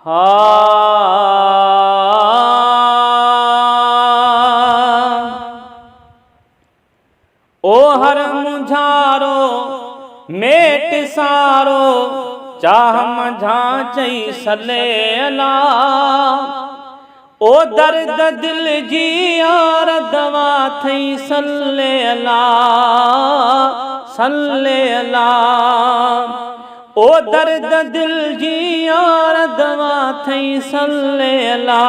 हा ओ हर मुझारो मेट सारो चाह मझा चई सले अला ओ दर्द दिल जी यार दवा थई सले अला सले अला ओ दर्द दिल जी यार दवा थई सले अला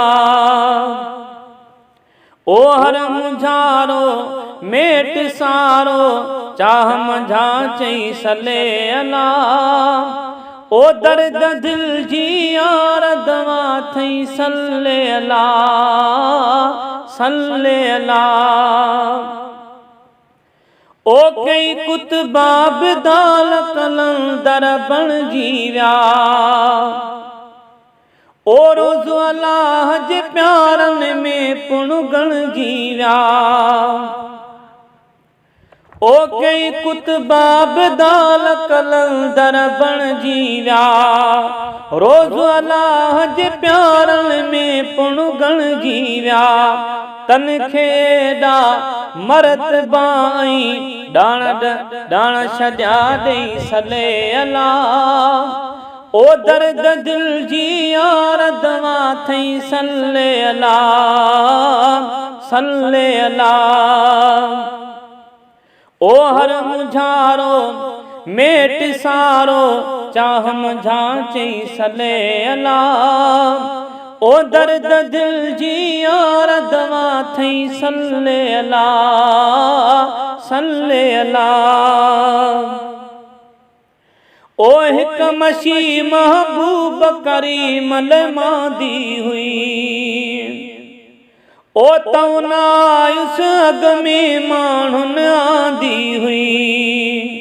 ओ हर मुझारो मेट सारो चाह मझा चई सले अला ओ दर्द दिल जी यार दवा थई सले अला सले अला ओ कई कुतबा बिदाल कलंदर बण जी विया ओ रोज़ अल्लाह जे प्यारन में पुण गण जी विया ओ कई कुतबा बिदाल कलंदर बण जी विया रोज़ अल्लाह जे प्यारन में पुण गण जी विया तन खेड़ा मरतबा डाण छॾिया ॾेई सले अला ओ दर्द दिल जी यार दवा थई सले अला सले अला ओ हर मुझारो मेट सारो चाह मझा चई सले अला ओ दर्द दिल जी यार दवा थई सले अला सले अला ओ हिक मशी महबूब करीम मादी हुई ओ तौनायुस अग में माण्हुन आंदी हुई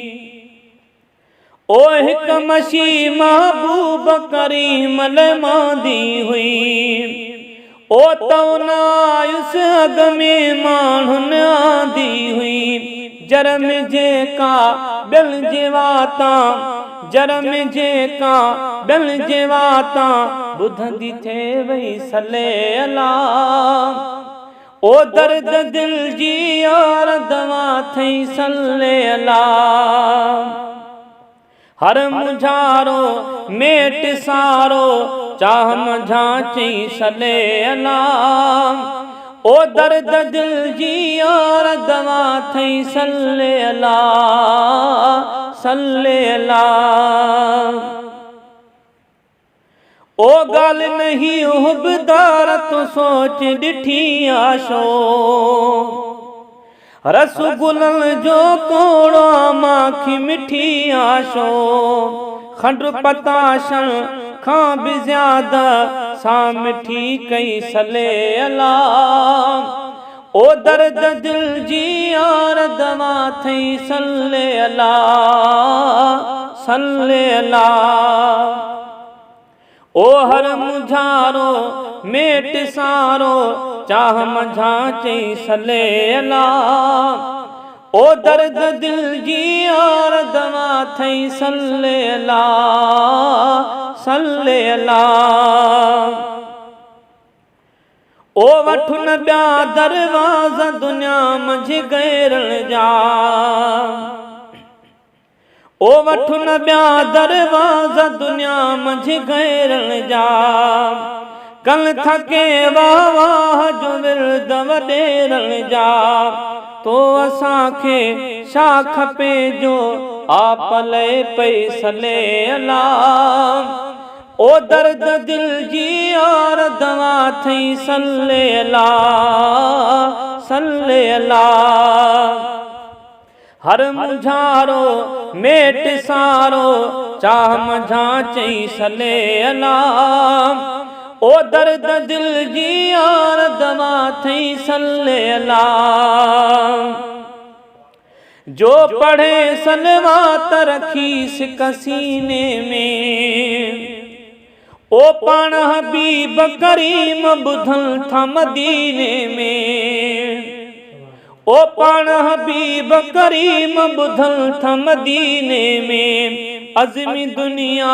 ओ हिक मशी महबूब करीम मादी हुई ओ तौनायुस अग में माण्हुन आंदी हुई जरम जेका बिल जेवाता जरम जेका बिल जेवाता बुधंदी थे वही सले अला ओ दर्द दिल जी यार दवा थई सले अला हर मुझारो मेट सारो चाह मझा चई सले अला ओ दर्द दिल जी यार दवा थई सले अला सले अला ओ गाल नहीं हुबदार तो सोच डिठी आशो रसगुलन जो कोड़ो माखी मिठी आशो खंड पताशण खां भी ज्यादा सा मिठी कई सले अला ओ दर्द दिल जी यार दवा थई सले अला सले अला ओ हर मुझारो मेट सारो चाह मझा चई सले अला ओ दर्द दिल जी यार दवा थई सले अला सले अला ओ वठुन ॿिया दरवाज़ा दुनिया मंझि गैरण जा ओ वठुन ॿिया दरवाज़ा दुनिया मंझि गैरण जा कल थके वाह वाह जो विरद वॾेरण जा तो असांखे छा खपे जो आप ले पई सले अला ओ दर्द दिल जी यार दवा थई सले अला सले अला हर मुझारो मेट सारो चाह मझा चई सले अला ओ दर्द दिल जी यार दवा थई सले अला जो पढ़े सलवात रखी सिक सीने में ओ पाण हबीब करीम बुधल था मदीने में ओ पाण हबीब करीम बुधल था मदीने में अज़मी दुनिया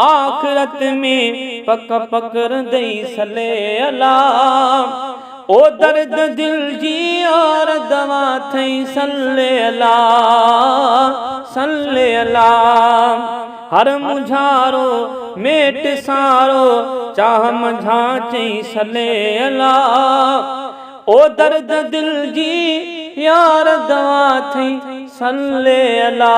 आखिरत में पक पकड़ दई सले अला ओ दर्द दिल जी यार दवा थई सले अला सले अला हर मुझारो मेट सारो चाह मझा चई सले अला ओ दर्द दिल जी यार दवा थई सले अला।